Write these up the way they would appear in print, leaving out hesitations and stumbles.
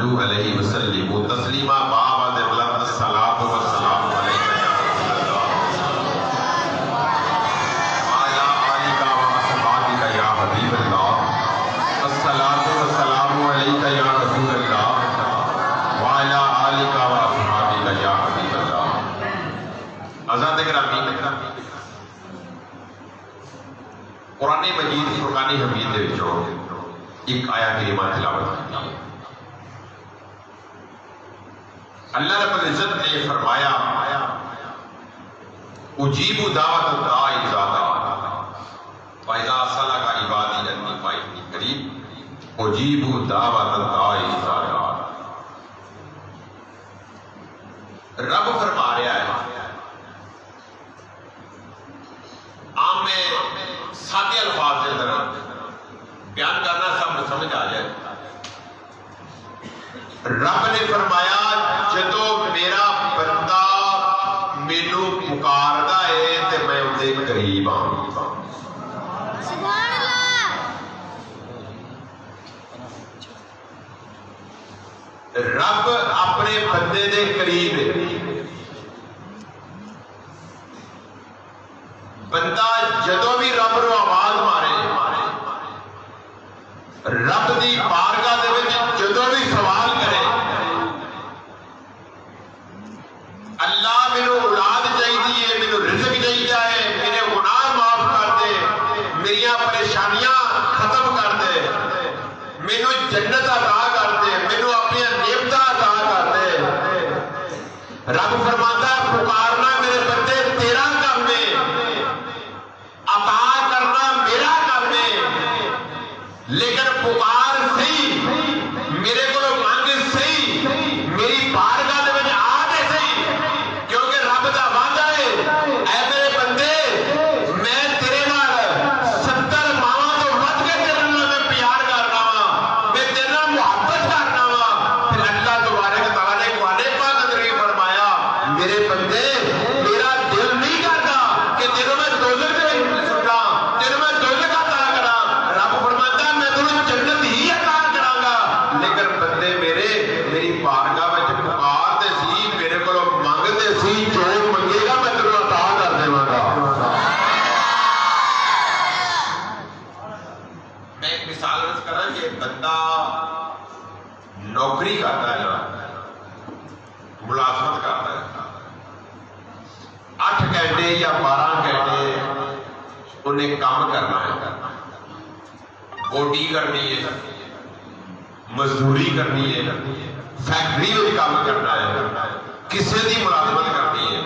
صلو علیہ وسلم تسلیما بآواز بلند الصلاۃ والسلام علیک یا رسول اللہ وعلی آلک واصحابک یا حبیب اللہ الصلاۃ والسلام علیک یا رسول اللہ وعلی آلک واصحابک یا حبیب اللہ۔ حضرات گرامی، قرآن مجید فرقان حمید دے وچوں ایک آیت کریمہ تلاوت کی ہے۔ اللہ رب العزت نے فرمایا اجیب دعوت الداعی اذا دعان فاذا سلک عبادی انی فانی قریب اجیب دعوت الداعی اذا دعان۔ رب فرما رہا ہے، عام میں سادے الفاظ کے اندر بیان کرنا سب سمجھ آ جائے۔ رب نے فرمایا جدو میرا بندہ مینو پکاردا ہے تے میں اودے قریب ہاں۔ سبحان اللہ۔ رب اپنے بندے دے قریب ہے۔ بندہ جدو بھی رب نو آواز مارے، رب دی بارگاہ دے وچ جدو بھی سوال کرے، اللہ مینو اولاد چاہیے، مینو رزق چاہیے، میرے گناہ معاف کر دے، میری پریشانیاں ختم کر دے، مینو جنت عطا کر دے، مینو اپنی نعمتاں عطا کر دے۔ رب فرماتا ہے پکارنا میرے بندے تیرا کام ہے، عطا کرنا میرا کام ہے، لیکن پکار صحیح، میرے کو مانگ صحیح، میری بارگاہ دے وچ آ دے صحیح، کیونکہ رب دا وعدہ ہے اے میرے بندے میں تیرے نال 70 ماواں تو ود کے تیرے نال میں پیار کرنا وا، میں تیرے نال محبت کرنا وا۔ پھر اللہ تبارک تعالیٰ نے قرآن پاک اندر یہ فرمایا میرے بندے میرا دل نہیں کرتا کہ تیرے میں دوزخ سٹا، تیرے میں دوزخ عطا کراں۔ رب فرماتا ہے میں تینوں جنت ہی عطا کراں گا، لیکن بندے میرے میری بارگاہ وچ پکار دے سی، میرے کولوں منگ دے سی، جو منگے گا میں تینوں عطا کر دیواں گا۔ میں ایک مثال عرض کراں کہ بندہ نوکری کرتا ہے، ملازمت کرتا ہے، 8 گھنٹے یا 12 گھنٹے انہیں کام کرنا ہے، بوٹی کرنی ہے، مزدوری کرنی ہے، فیکٹری میں کام کرنا ہے، کسی دی ملازمت کرنی ہے۔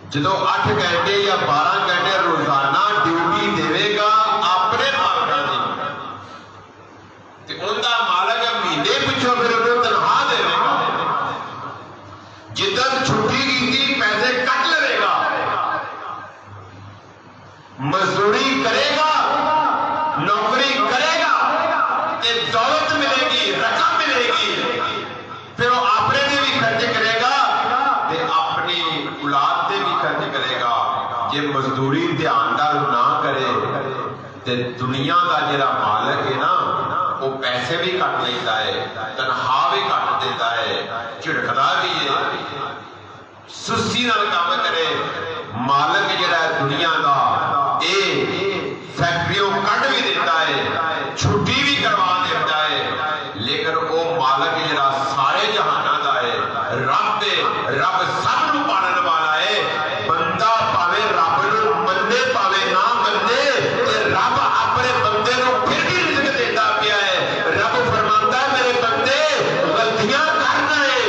جدو 8 گھنٹے یا 12 گھنٹے روزانہ ڈیوٹی دے گا اپنے مالکاں دی، تے ان دا مالک مہینے پچھوں پھر انہوں تنخواہ دے گا، جدن چھٹی کی پیسے کٹ لے گا، مزدوری کرے گا، نوکری کرے گا، تے دولت ملے گی، رقم ملے گی، پھر وہ اپنے دے بھی خرچ کرے گا تے اپنی اولاد دے بھی خرچ کرے گا۔ جے مزدوری دھیان نال نہ کرے تے دنیا دا جڑا مالک ہے نا وہ پیسے بھی کٹ لیتا ہے، تنخواہ بھی کٹ دیتا ہے، جھڑکدا بھی ہے، سستی نال کام کرے۔ مالک جڑا ہے دنیا دا اے فیکٹریوں کٹ بھی دیتا ہے، چھٹی بھی کروا دیتا ہے، لیکن وہ مالک جڑا سارے جہاناں دا ہے، رب دے رب سب نو پالن والا ہے۔ بندہ پاوے رب نو منے پاوے نہ منے، تے رب اپنے بندے نو پھر بھی رزق دیتا پیا ہے۔ رب فرماندا ہے میرے بندے غلطیاں کرنا ہے،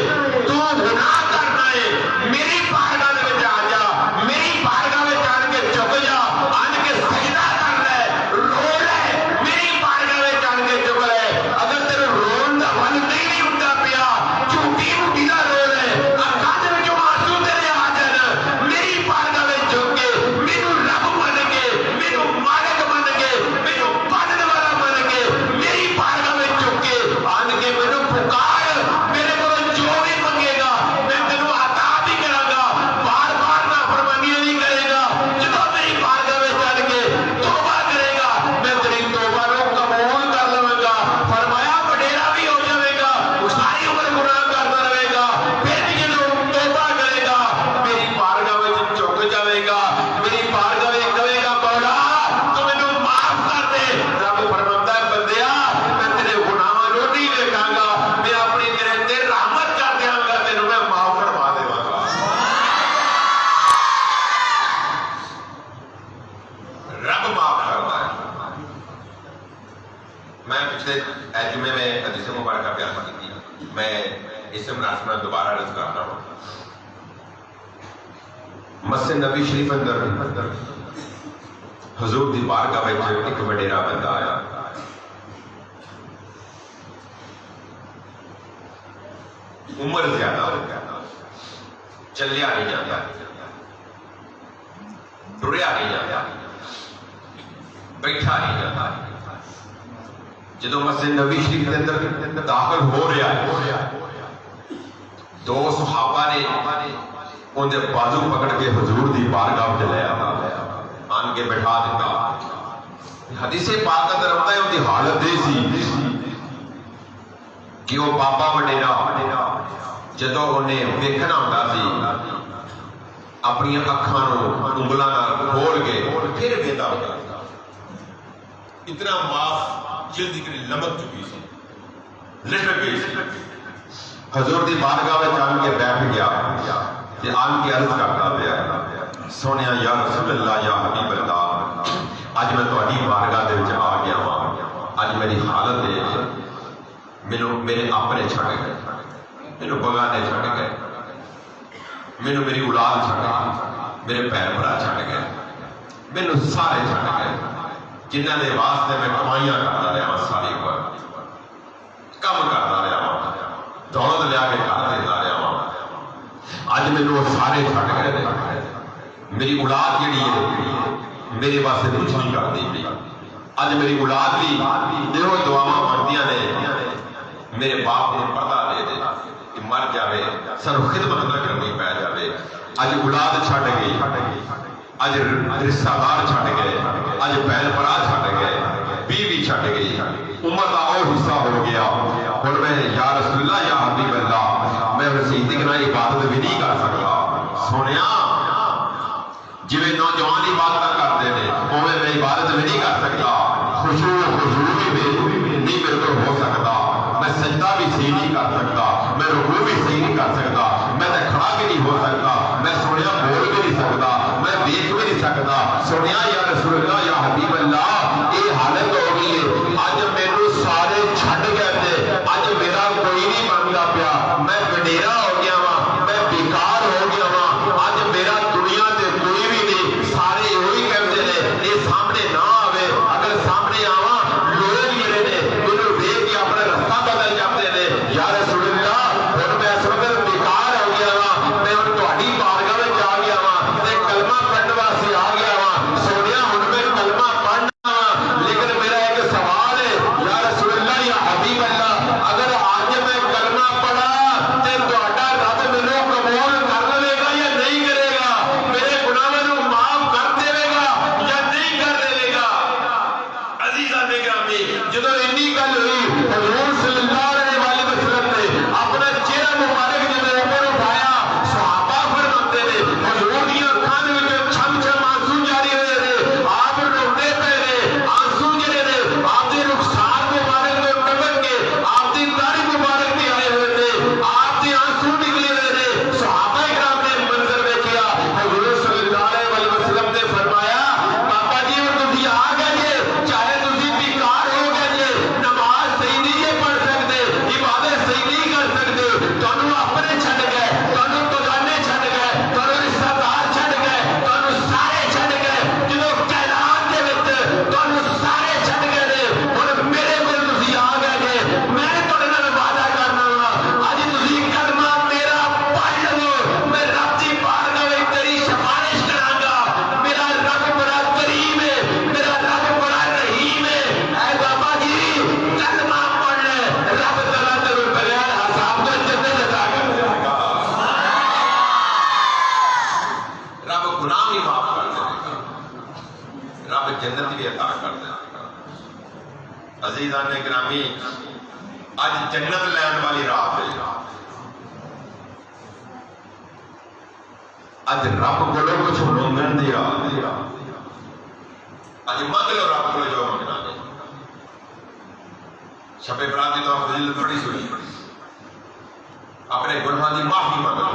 تو گناہ کرنا ہے، میری بارگاہ دے وچ آ جا، میری بارگاہ وچ آن کے جھک جا، آن کے سجدہ کر لے، رو لے، میری بارگاہ وچ آن کے جھک لے۔ اگر تیرے رون دا ول نہیں ہوندا پیا، جھوٹی موٹی دا رو لے، اکھاں دے وچوں آنسو مبارکہ بیان کی تھی. میں اس مناسبت دوبارہ عرض کرتا ہوں. مسجد نبی شریف اندر حضور دی بارگاہ وچ ایک وڈیرا بندہ آیا. عمر زیادہ ہو گیا, چلیا نہیں جاتا, ٹریا نہیں جاتا, بیٹھا نہیں جاتا. جدو مسجد نبی شریف کے اندر داخل ہو رہا ہے, دو صحابہ نے اندر بازو پکڑ کے حضور دی بارگاہ چ لے آن کے بٹھا دیتا. حدیث پاک اندر آتا ہے ان کی حالت یہ سی کہ وہ بابا وڈیرا جدو انہیں دیکھنا ہوتا سی اپنی اکھاں انگلاں نال کھول کے پھر ویندا ہوتا. اتنا معاف جلد کی لمک چکی سی, لٹک گئی سی. حضور دی بارگاہ وچ آن کے بیٹھ گیا تے آن کے عرض کرتا پیا, سونیا یا رسول اللہ یا حبیب اللہ, اج میں تہاڈی بارگاہ دے وچ آ گیا ہاں. اج میری حالت ہے, مینوں میرے اپنے چھڈ گئے, مینوں بگانے چھڈ گئے, مینوں میری اولاد چھڈ گئی, میرے بھین بھرا چھڈ گئے, مینوں سارے چھڈ گئے جنہاں دے واسطے میں کمائیاں کرتا رہا, ساری عمر کم کرتا رہا, دولت لیا کے گھر دیتا رہا. اج مینوں سارے چھڈ گئے, میری اولاد جڑی ہے میرے واسطے کچھ نہیں کرتی پئی. اج میری اولاد بھی دیو دعاواں منگدیاں نے میرے باپ نے پردہ دے دے کہ مر جاوے, سر خدمت نہ کرنی پی جاوے. اج اولاد چھڈ گئی, اج رشتہ دار چھڈ گئے, اج بہن بھرا چھڈ گئے, بیوی چھڈ گئی, عمر کا اور حصہ ہو گیا. ہن میں یا رسول اللہ یا حبیب اللہ میں رسیدی کے نال عبادت بھی نہیں کر سکتا. سونیا جویں نوجوان عبادت کرتے ہیں اوویں میں عبادت بھی نہیں کر سکتا. خشوع و خضوع بھی نہیں میرے کو ہو سکتا. میں سجدہ بھی صحیح نہیں کر سکتا, میں رکوع بھی صحیح نہیں کر سکتا, میں کھڑا بھی نہیں ہو سکتا, میں سونیا بول بھی نہیں سکتا, میں دیکھ بھی نہیں سکتا. سونیا یا رسول اللہ یا حبیب اللہ یہ حالت ہو گئی ہے. اج مینوں سارے چھڈ گئے تھے, اج میرا کوئی نہیں بنتا پیا, میں وڈیرا ہو گیا وا, میں بیکار ہو گیا وا. اج میرا دنیا تے کوئی بھی نہیں, سارے وہی کہتے ہیں یہ سامنے نہ آوے. اگر سامنے آواں لوگ جڑے نے مینوں دیکھ کے اپنا رستہ بدل جاتے ہیں. یا رسول اللہ ہن میں اس وقت بیکار ہو گیا وا, میں ہن تہاڈی بارگاہ وچ آ گیا وا تے کلمہ پڑھن واسطے آ گیا وا. سونیا ہن میں کلمہ پڑھنا وا, لیکن میرا ایک سوال ہے یا رسول اللہ یا حبیب اللہ, اگر آج میں کلمہ پڑھا تے تہاڈا رب مینوں قبول کر لے گا یا نہیں کرے گا, میرے گناہاں نوں معاف کر دے گا یا نہیں کر دے گا. عزیزاں نے گرامی جدوں اینی گل ہوئی حضور صلی اللہ علیہ وسلم نے اپنا چہرہ مبارک جدوں اوپر اٹھایا, صحابہ فرماتے نے حضور دی اکھاں دے وچ چھم چھم آنسو جاری ہوئے نے, آپ روندے پے نے. آنسو جڑے نے آپ دے رخسار مبارک دے ٹپک کے آپ دی داڑھی مبارک تے آئے ہوئے نے, آپ دے آنسو نکلے ہوئے نے. صحابہ کرام نے منظر دیکھا, حضور صلی اللہ علیہ وسلم نے فرمایا بابا جی ہن تسی آ گئے جے, چاہے تسی بیکار ہو گئے جے, نماز صحیح نہیں پڑھ سکتے, عبادت صحیح نہیں کر سکتے, تانوں اپنے چھڈ گئے, تانوں بگانے چھڈ گئے, تانوں رشتہ دار چھڈ گئے, تانوں سارے چھڈ گئے. جدوں کائنات دے وچ تانوں سارے چھڈ گئے نے, ہن میرے کول تسی آ گئے جے. میں تہاڈے نال وعدہ کرنا وا, اج تسی کلمہ میرا پڑھ لو, میں رب دی بارگاہ وچ تیری سفارش کراں گا. میرا رب بڑا کریم ہے, میرا رب بڑا رحیم ہے. اے بابا جی کلمہ پڑھ لے, رب تعالیٰ تینوں بغیر حساب تو جنت عطا کر دے گا. رب گناہ بھی معاف کر دے گا, رب جنت بھی عطا کر دے گا. عزیزان گرامی اج جنت لین والی رات ہے. اج رب کولوں کچھ منگن دی رات ہے. اج منگ لو رب کولوں جو منگنا ہے. شب برات کی تو فضیلت تھوڑی سنی, اپنے گناہاں دی معافی مانگ لو,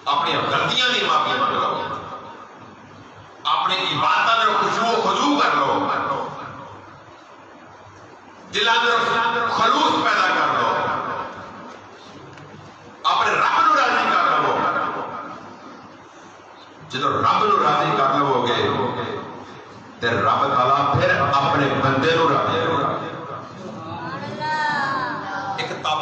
اپنی غلطیاں دی معافی مانگ لو, اپنی عبادت میں خشوع و خضوع کر لو, دل اندر خلوص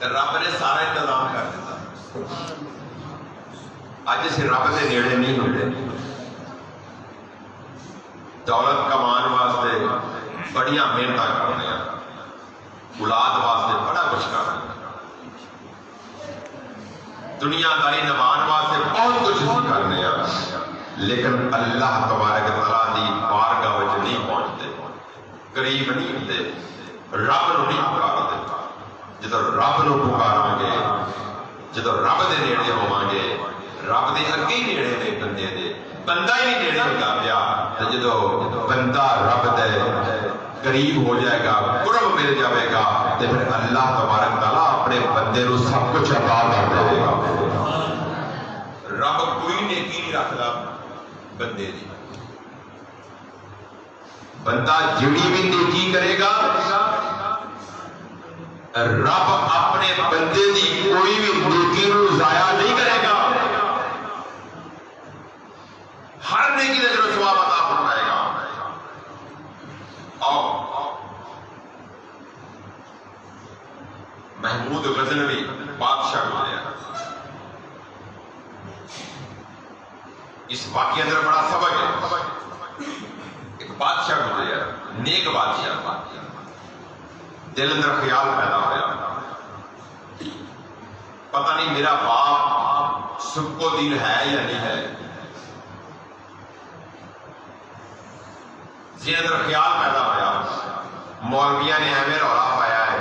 رب نے سارا انتظام کر دیتا. اج اسی رب کے نیڑے نہیں ہوتے. دولت کمان واسطے بڑی محنت کرنے، اولاد واسطے بڑا کچھ کرنے، دنیا داری نبھان واسطے بہت کچھ کرنے، لیکن اللہ تبارک تعالیٰ دی بارگاہ وچ نہیں پہنچتے، قریب نہیں ہوتے، رب نو نہیں پکارتے. جدو رب نو پکاریں گے، جدو رب دے نیڑے ہوواں گے، رب دے اگے ہی نیڑے نے بندے دے، بندہ ہی نہیں نیڑے ہوتا پیا. جدو بندہ رب دے قریب ہو جائے گا، قرب مل جائے گا، تو پھر اللہ تبارک تعالیٰ اپنے بندے نو سب کچھ عطا کر دے گا. رب کوئی نیکی نہیں رکھتا بندے دی. بندہ جڑی بھی نیکی کرے گا، رب اپنے بندے دی کوئی بھی نیکی نو ضائع نہیں کرے گا. ہر نیکی کا جو ثواب عطا فرمائے گا. اور محمود غزنوی بادشاہ گزریا. اس واقعے اندر بڑا سبق ہے. ایک بادشاہ گزریا، نیک بادشاہ، دل اندر خیال پیدا ہوا، پتہ نہیں میرا باپ سب کو دین ہے یا نہیں ہے. جن اندر خیال پیدا ہوا، مولویاں نے ایویں رولا پایا ہے،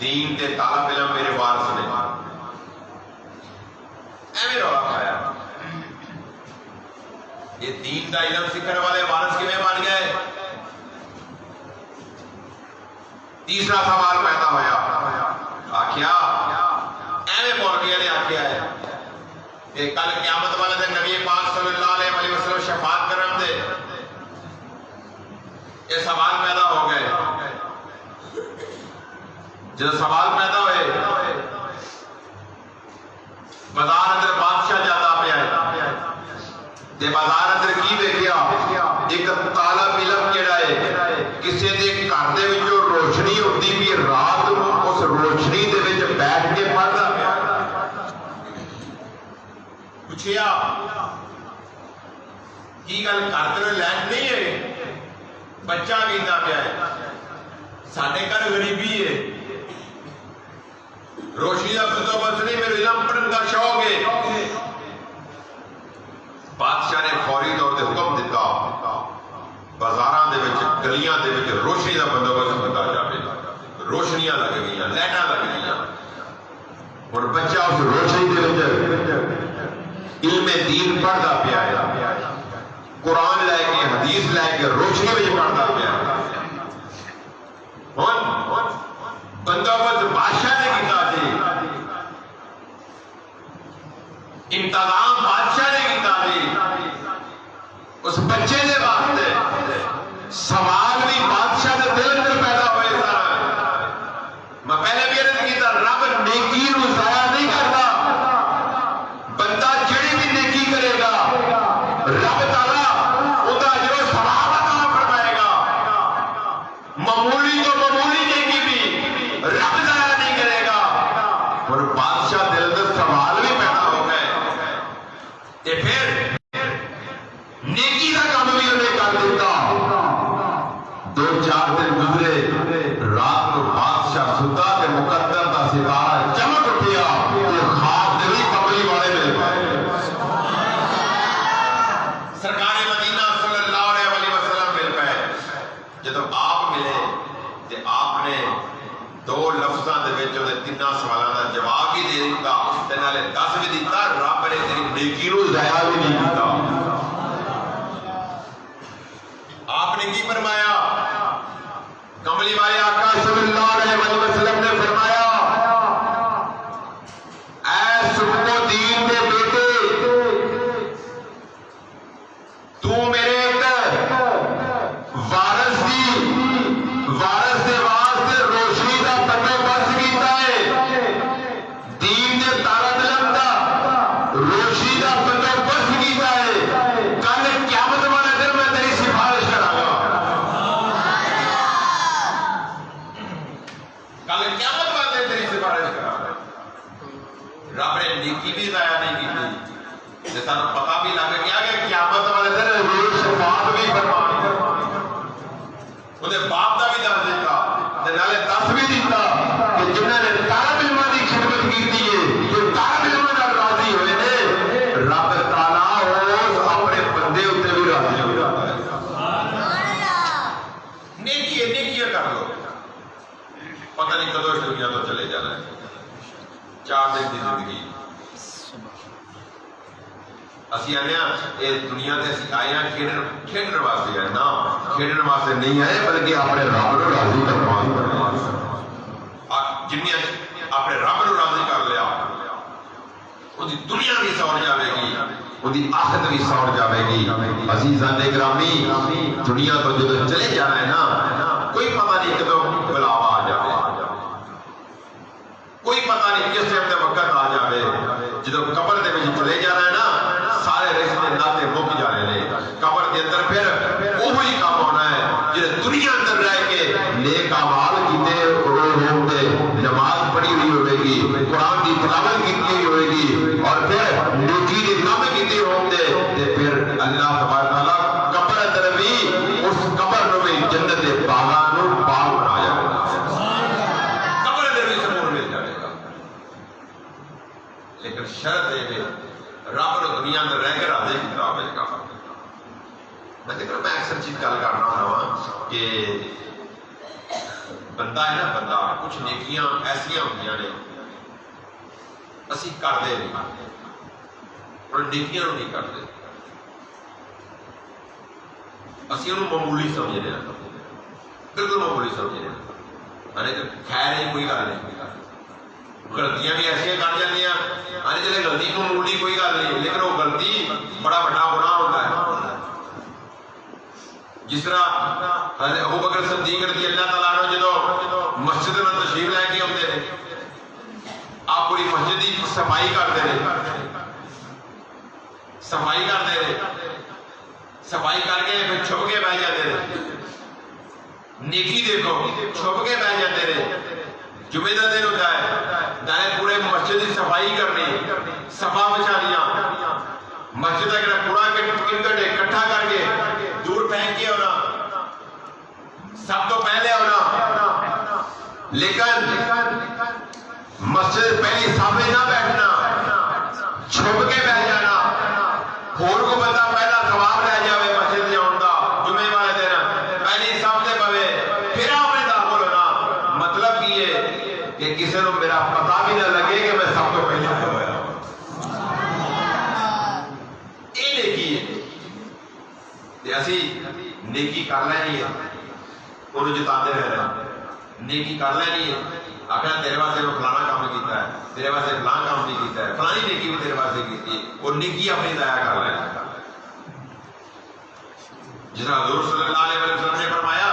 دین کے طالب علم میرے وارث نے، ایویں رولا پایا، یہ دین کا علم سیکھنے والے وارث کیویں بن گئے. تیسرا سوال پیدا ہوا، آخیا ایویں مولویاں نے آخیا ہے کہ کل قیامت والے دن نبی پاک صلی اللہ علیہ وسلم شفاعت کرن دے. یہ سوال پیدا ہو گئے. جب سوال پیدا ہوئے، بازار اندر بادشاہ جاتا پیا ہے، تے بازار اندر کی دیکھیا، ایک طالب علم جڑا ہے کسی دے گھر دے وچوں روشنی ہوندی بھی رات نو اس روشنی دے وچ بیٹھ کے پڑھدا پیا. پوچھیا کی گل گھر تے لائٹ نہیں ہے؟ بچہ کہندا پیا ہے ساڈے گھر غریبی ہے، روشنی کا بندوبست نہیں، میرے علم پڑھن کا شوق ہے. بادشاہ نے فوری طور پہ حکم دیتا بازاراں دے وچ گلیاں دے وچ روشنی کا بندوبست کیتا جاوے. روشنیاں لگ گئیاں، لائٹاں لگ گئیاں. ہن بچہ اس روشنی دے وچ علم دین پڑھدا پیا ہے، قرآن لے کے، حدیث لے کے روشنی میں پڑھتا پیا. بندوبست بادشاہ نے کیتا جی، انتظام بادشاہ نے کیتا جی اس بچے دے واسطے. سوال بھی بادشاہ دے دل اندر پیدا ہوئے سن. میں پہلے بھی عرض کیتا، رب نیکی نو ضائع نہیں کرتا. بندہ جڑی بھی نیکی کرے گا، رب تعالیٰ معمولی تو معمولی نیکی بھی رب ضائع نہیں کرے گا. اور بادشاہ دل اندر سوال بھی پیدا ہو گئے، تے پھر نیکی کا کام بھی انہیں کر دیتا. 2-4 دن گزرے، رات کو بادشاہ ستا تے مقدر کا ستارہ چمک اٹھیا، تے خواب دے وچ کملی والے مل پائے. سرکار مدینہ صلی اللہ علیہ وسلم مل پائے. جب آپ ملے تے آپ نے 2 لفظاں دے وچ اودے 3 سوالاں دا جواب بھی دے دیتا تے نالے دس بھی دیتا، رب نے تیری نیکی نو ضائع بھی نہیں کیتا. آپ نے کی فرمایا؟ کملی والے آقا صلی اللہ علیہ وسلم نے فرمایا، اے سب کو دین دے بیٹے، تو میرے وارث دے واسطے روشنی کا بندوبست کیتا ہے، دین دے طالب علم دا روشنی کا بندوبست کیتا ہے. والے تیری سفارش کرا رب نے نیکی بھی ضائع نہیں کی سانو پتا بھی لگ گیا کہ قیامت والے دن روز شفاعت بھی فرمانی انہیں باپ کا بھی دس دیتا نالے دس بھی دیتا کہ جنہوں نے طالب علماء کی خدمت کی ہے جو طالب علماء نال راضی ہوئے نے رب تعالیٰ اپنے بندے اتنے بھی راضی ہو جاتا ہے نیکیاں کر لو پتہ نہیں کدو اس دنیا تو چلے جانا ہے 4 دن کی زندگی اسی آنے یہ دنیا تے اسی آئے ہیں کھیڈن واسطے ہے نا کھیڈن واسطے نہیں آئے بلکہ اپنے رب کو راضی کرنے جنہیں اپنے رب کو راضی کر لیا ان کی دنیا بھی سور جاوے گی ان کی آخرت بھی سور جاوے گی عزیزان گرامی دنیا تو جب چلے جانا ہے نا کوئی پتہ نہیں کدو بلاوا آ جائے کوئی پتہ نہیں کس ٹائم تے وقت آ جائے جب قبر دے وچ چلے جانا ہے نا سارے رشتے ناتے مک جانے نے قبر کے اندر پھر وہی کام ہونا ہے جب دنیا اندر رہ کے نیک اعمال کیتے ہوں گے نماز پڑھی ہوئی ہوئے گی قرآن کی تلاوت کی ہوئے گی اور پھر نیکی کے کام کیتے ہوں گے پھر اللہ تبارک تعالیٰ قبر اندر بھی اس قبر نو بھی جنت کے باغاں نو باغ بنایا گا قبر اندر بھی سکون مل جائے گا لیکن شرط ہے رب نے دنیا اندر رہ کے راضی کیتا ہوئے گا میں اکثر چیز گل کرنا ہوا کہ بندہ ہے نا بندہ کچھ نیکیاں ایسا ہوتی نے اسی کرتے نہیں اور نیکیاں نہیں کرتے اسی انہوں معمولی سمجھنے ہیں بالکل معمولی سمجھنے ہیں خیر ہے کوئی گل نہیں غلطیاں بھی ایسا کر جاتی ہیں چلے غلطی معمولی کوئی گل نہیں لیکن وہ غلطی بڑا بڑا گناہ ہوتا ہے جس طرح ابو بکر صدیق رضی اللہ تعالیٰ عنہ جدو مسجد میں تشریف لے کے آتے ہیں آپ پوری مسجد کی صفائی کرتے رہے صفائی کر کے پھر چھپ کے بہ جاتے رہے نیکی دیکھو چھپ کے بہ جاتے رہے جمعے کا دن ہوتا ہے نالے پورے مسجد کی صفائی کرنی صفا بچھانیاں مسجد کا کوڑا اکٹھا کر کے دور پھینک کے ہونا سب تو پہلے ہونا لیکن مسجد پہلی سامنے نہ بیٹھنا چھپ کے بہ جانا ہور کو بندہ پہلا ثواب رہ جاوے مسجد جاؤں دا جمعے والے دن پہلی سامنے پوے پھر آپ نے داخل ہونا مطلب یہ کہ کسی کو میرا پتہ بھی نہ لگے کہ میں سب تو پہلے آیا ہوا یہ نیکی ہے اسی نیکی کر لینی ہے انہوں جتاتے رہنا نیکی کر لینی ہے آخر تیرے واسطے میں فلانا کام کیتا ہے تیرے واسطے فلانا کام نہیں کیتا ہے فلانی نیکی بھی تیرے واسطے کیتی ہے اور نیکی اپنی ضائع کر لینی جس طرح حضور صلی اللہ علیہ وسلم نے فرمایا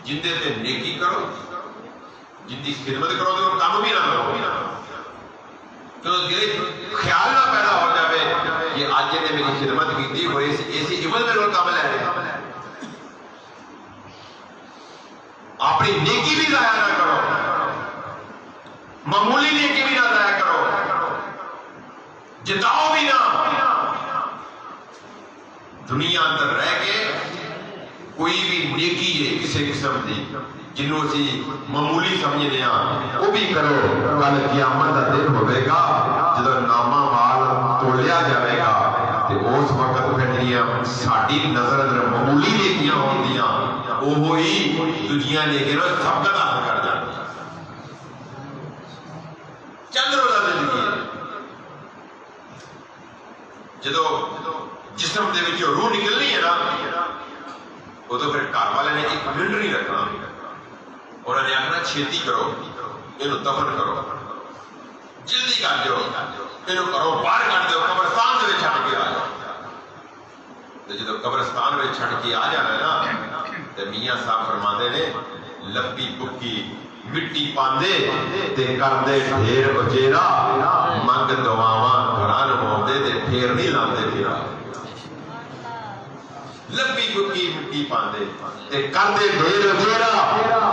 جن دے تے نیکی کرو جن کی خدمت کرو تو کام بھی نہ کرو تو دل خیال نہ پیدا ہو جاوے کہ آج نے میری خدمت کی تھی اور ایسی عوض میں لوگ کام لے رہے ہیں اپنی نیکی بھی ضائع نہ کرو معمولی نیکی بھی نہ ضائع کرو جتاؤ بھی نہ دنیا اندر رہ کے کوئی بھی نیکی ہے کسی قسم کی جنہوں اسی معمولی سمجھنے ہیں وہ بھی کرو کل قیامت کا دن ہوئے گا جب نامہ مال تولیا جائے گا تو اس وقت پھر ساری نظر اندر معمولی نیکیاں ہوندیاں وہی دنیا نیکیاں سبقت حاصل کر جاتی چند روزہ زندگی ہے جدو جسم دے وچ روح نکلنی ہے نا ادو پھر گھر والے نے ایک منٹ نہیں رکھنا انہوں نے آخنا چھیتی کرو یہ دفن کرو جلدی کر دو یہ کرو باہر کر دو قبرستان سے چھڑ کے آ جاؤ جب قبرستان میں چھڑ کے آ جانا ہے نا تو میاں صاحب فرماتے نے لپی پکی مٹی پاندے تے کردے ڈھیر اچیرا منگ دعاواں گھراں نواندے تے پھیر نہیں لاندے پھرا لپی پکی مٹی پاندے تے کردے ڈھیر اچیرا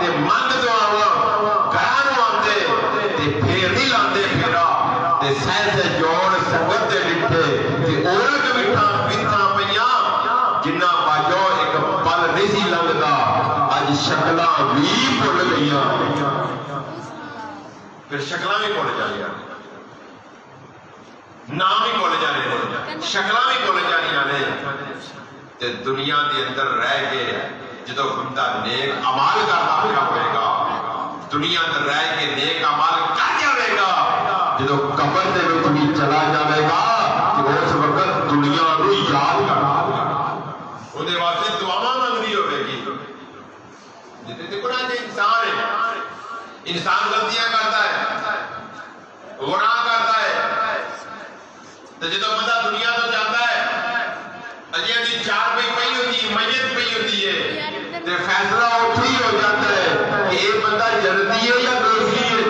تے منگ دعاواں گھراں تے سہ جوڑ سنگت دے ڈٹھے تے اولک وٹھاں پیاں جنہ باجو ایک پل نہیں سی لنگدا اج شکلاں بھی بھول گئیاں پھر شکلاں بھی بھول جائیاں نام ہی بھول جانے نے شکلاں بھی بھول جانیاں نے تے دنیا دے اندر رہ کے جدو بندہ نیک عمال کرنا پیا ہوئے گا دنیا اندر رہ کے نیک عمال کر جاوے گا جدو قبر دے وچ بھی چلا جاوے گا کہ اس وقت دنیا نو یاد کرنا اودے واسطے دعاواں منگنی ہوے گی جتے دیکھو نا کہ انسان ہے انسان غلطیاں کرتا ہے گناہ کرتا ہے تو جدو بندہ دنیا تو جاتا ہے اجے دی چار پئی ہوتی ہے میت پئی ہوتی ہے تے فیصلہ اٹھی ہو جاتا ہے کہ یہ بندہ جنتی ہے یا دوزخی ہے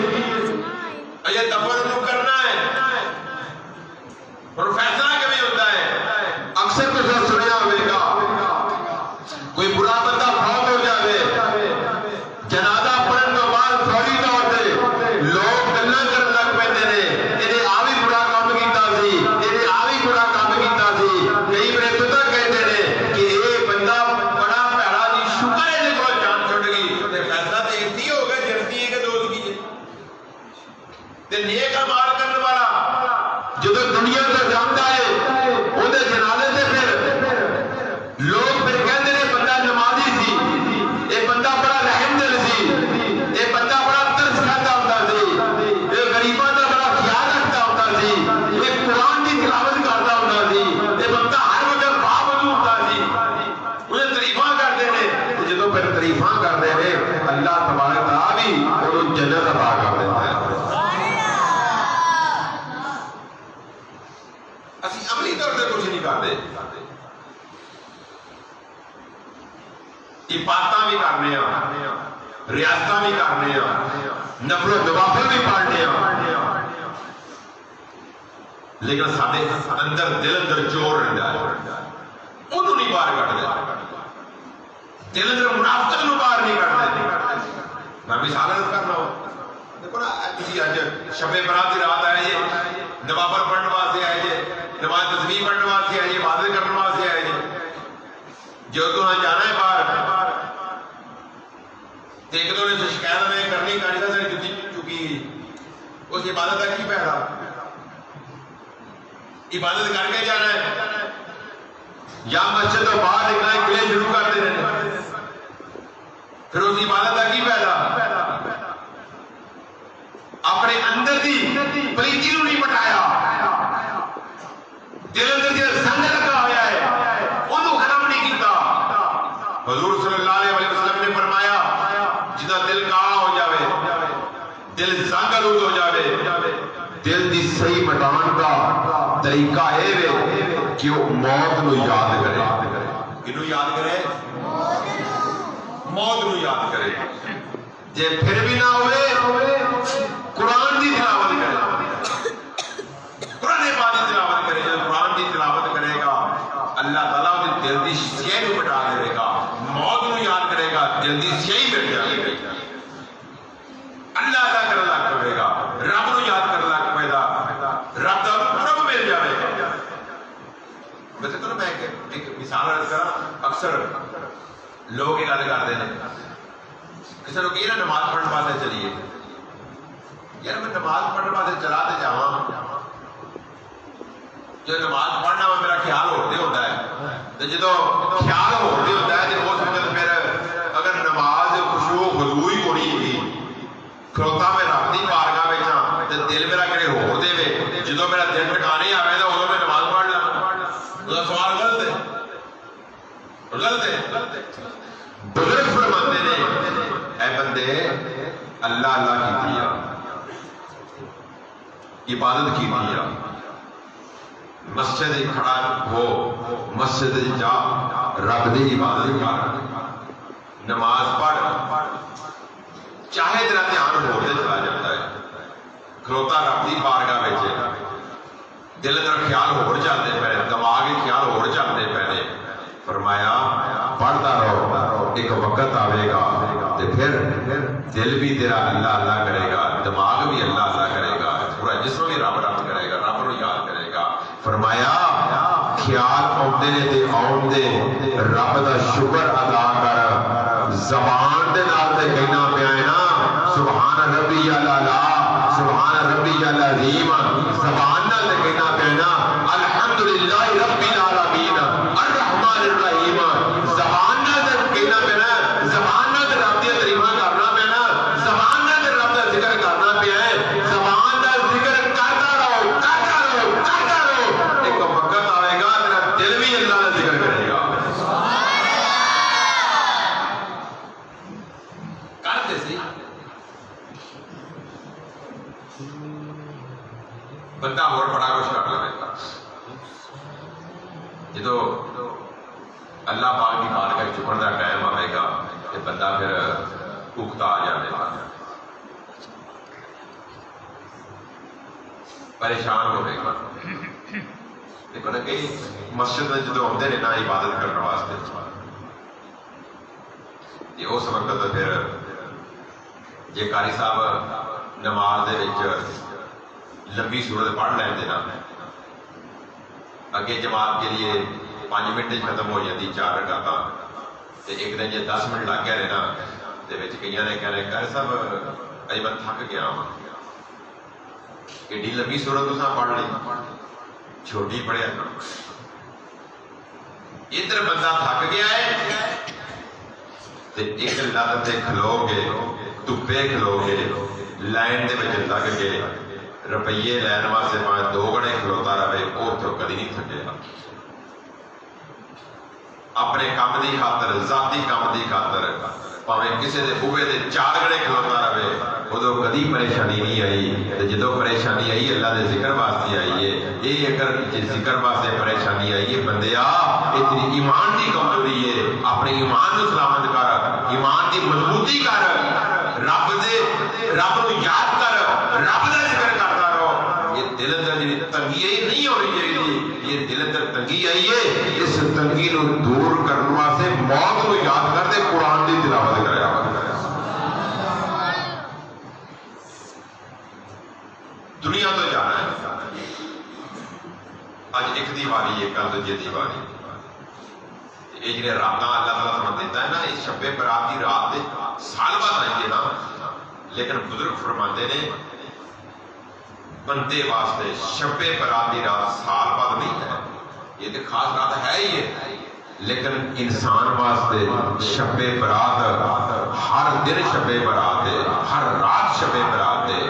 اجے دفن تو کرنا ہے اور فیصلہ کبھی ہوتا ہے اکثر تو سنیا ہوئے گا کوئی برا بندہ فوت ہو جاوے جنازہ پڑھن تو بعد فوری طور تے لوگ گلاں کرن لگ پیندے نے اینے آ وی برا کام کیتا سی اینے آ وی برا کام کیتا سی کئی بار تو تک کہندے نے کہ اے بندہ بڑا بھڑا دی شکر ہے جے کو جان چھڈ گئی تے فیصلہ تے ایتھی ہو گیا جنتی ہے کہ دوزخی ہے تے نیک اعمال کرن والا جدوں دنیا تے جاندا ہے اودے جنازے تے پھر لوگ پھر کہندے نے بندہ نمازی سی اے بندہ بڑا رحم دل سی اے بندہ بڑا ترس کھاتا ہوندا سی اے غریباں دا بڑا خیال رکھتا ہوندا سی اے قرآن دی تلاوت کردا ہوندا سی اے بندہ ہر وقت باوضو ہوندا سی انہیں تعریفاں کردے نے جدوں پھر تعریفاں کردے نے اللہ تبارک تعالیٰ بھی انہوں جنت عطا کر دیتا ہے اسی عملی طور پہ کچھ نہیں کرتے عبادتاں بھی کرنے ہیں ریاستاں بھی کرنے ہیں نفل و نوافل بھی پڑھنے ہیں لیکن سارے اندر دل اندر چور رہتا ہے انہوں نہیں باہر کٹ دے دل اندر منافقت نو باہر نہیں کٹ دے میں مثال عرض کرنا ہوں دیکھو نا تسی اج شب برات دی رات آئے جے نوافل پڑھنے واسطے آئے جے نماز تسبیح پڑھنے واسطے آئے جے عبادت کرنے واسطے آئے جے جو تو جانا ہے باہر ایک دو نے شکایت میں کرنی کاری سے جتی چکی اس عبادت کا کی پہلا عبادت کر کے جانا ہے یا مسجد تو باہر نکلنا کلے شروع کر دینے پھر اس عبادت کا کی پہلا اپنے اندر دی پلیتی نو نہیں مٹایا دل اندر دی سنگ لگا ہویا ہے انہوں ختم نہیں کیتا حضور صلی اللہ علیہ وسلم نے فرمایا جدا دل کالا ہو جاوے دل زنگ آلود ہو جاوے دل دی صحیح مٹان کا طریقہ ہے کہ وہ موت نو یاد کرے کنو یاد کرے موت نو یاد کرے جے پھر بھی نہ ہوئے قرآن دی تلاوت کرے قرآن پاک دی تلاوت کرے جب قرآن دی تلاوت کرے گا اللہ تعالیٰ اس دل دی سیاہی کو مٹا دے گا موت نو یاد کرے گا دل دی سیاہی مٹ جائے گی اللہ ادا کر لگ پڑے گا رب نو یاد کر لگ پے گا رب دا قرب مل جائے گا ویسے تو میں ایک مثال عرض کراں اکثر لوگ یہ گل کرتے ہیں کسی لوگ یہ نماز پڑھنے واسطے چلیے یار میں نماز پڑھنے واسطے چلا تے جاواں جو نماز پڑھنا میں میرا خیال ہوتے ہوتا ہے تو جدو خیال ہوتے ہوتا ہے تو اس وقت پھر اگر نماز خشوع خضوع ہی کو نہیں ہوگی کھلوتا میں رب دی بارگاہ وچ ہاں تے دل میرا کڑے ہور دے وے جدو میرا دل ٹھکانے آوے تے اودوں میں نماز پڑھ لاں سوال غلط ہے غلط ہے بزرگ فرماتے نے اے بندے اللہ اللہ کی دیا عبادت کی دیا مسجد کھڑا ہو مسجد جا رب دی عبادت کر نماز پڑھ چاہے تیرا دھیان ہو دے چلا جاتا ہے کھلوتا رب دی بارگاہ وچ دل اندر خیال ہور چلدے پے دماغ وچ خیال ہور چلدے پے فرمایا پڑھتا رہو ایک وقت آئے گا تے پھر دل بھی تیرا اللہ اللہ کرے گا دماغ بھی اللہ اللہ کرے گا پورا جسم بھی رب رب کرے آتے نے تے آن دے رب دا شکر ادا کر زبان دے نال تے کہنا پیا ہے نا سبحان ربی الاعلی سبحان ربی العظیم زبان نال تے کہنا پیا ہے نا الحمدللہ رب العالمین الرحمن الرحیم زبان نال تے کہنا پیا نا زبان نال تے رب دی تعریفاں کرنا پیا نا زبان نال تے رب دا ذکر کرنا پیا ہے زبان دا ذکر کرتا رہو ایک وقت آئے گا تیرا دل بھی اللہ کا ذکر کرے گا کرتے سی بندہ اور بڑا کچھ کر لے گا جدو اللہ پاک کی بارگاہ چکن کا ٹائم آئے گا کہ بندہ پھر اکتا آ جائے گا پریشان ہوئے گا دیکھو نا کہ مسجد میں جدو آتے ہیں نا عبادت کرنے واسطے یہ اس وقت پھر جے قاری صاحب نماز دے وچ لمبی سورت پڑھ لیندے نا اگے جماعت کے لیے 5 منٹ ختم ہو جاتی 4 رکعتاں تے ایک دن جے 10 منٹ لگ گئے نے نا تے وچ کئیاں نے کہنا قاری صاحب اج میں تھک گیا ہاں ایڈی لمبی سورت تساں پڑھ لی چھوٹی پڑھیا ادھر بندہ تھک گیا ہے تے ایک لت تے کھلو گے دھپے کھلو گے لائن دے وچ لگ کے روپیے لین واسطے 2 گھنٹے کھلوتا رہے وہ تو کدی نہیں تھکے گا اپنے کام دی خاطر ذاتی کام دی خاطر پاویں کسی دے بوہے تے 4 گھنٹے کھلوتا رہے ادو کدی پریشانی نہیں آئی جدو پریشانی آئی اللہ دے ذکر واسطے آئی ہے یہ اگر ذکر واسطے پریشانی آئی ہے بندیا اتنی ایمان دی کمزوری ہے اپنے ایمان نو سلامت کر ایمان دی مضبوطی کر رب نو یاد کر رب دا ذکر کرتا رہو یہ دل اندر جی تنگی آئی نہیں ہونی چاہیے یہ دل اندر تنگی آئی ہے اس تنگی نو دور کرنے واسطے موت نو یاد کر دے قرآن دی تلاوت کرے دنیا تو جانا ہے اج ایک دیوالی ہے کل دوجے دیوالی یہ جڑے راتاں اللہ تعالیٰ سمجھ دیتا ہے نا اس شب برات کی رات دے سال بعد آئی ہے نا لیکن بزرگ فرماتے نے بندے واسطے شب برات کی رات سال بعد نہیں ہے یہ تو خاص رات ہے ہی ہے لیکن انسان واسطے شب برات ہر دن شب برات ہے ہر رات شب برات ہے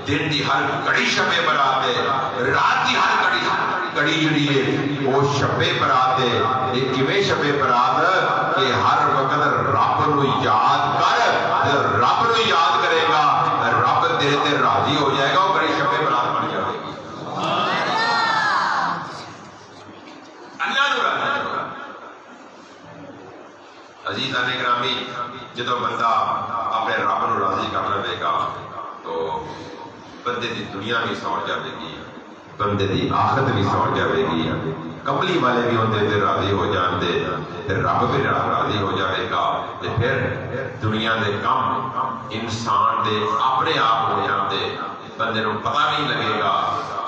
دن دی ہر گھڑی شب برات ہے رات دی ہر گھڑی جڑی ہے وہ شب برات ہے یہ کیویں شب برات کہ ہر وقت رب نو یاد کر رب نو یاد کرے گا رب تیرے تے راضی ہو جائے گا وہ گھڑی شب برات بن جائے گی اللہ نو راضی ہوگا عزیزان گرامی جدو بندہ اپنے رب نو راضی کر لے گا تو بندے دی دنیا بھی سوڑ جائے گی بندے دی آخرت بھی سوڑ جائے گی قبلی والے بھی ہوندے تے راضی ہو جاندے تے رب بھی راضی ہو جائے گا تے پھر دنیا دے کام انسان دے اپنے آپ ہو جاندے بندے نو پتہ نہیں لگے گا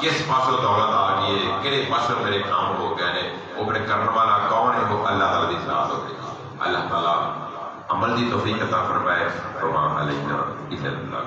کس پاسوں دولت آ گئی ہے کہڑے پاسوں میرے کام ہو گئے نے وہ پھر کرنے والا کون ہے وہ اللہ تعالیٰ دی ذات ہوگی اللہ تعالیٰ عمل دی توفیق عطا فرمائے وما علینا الا البلاغ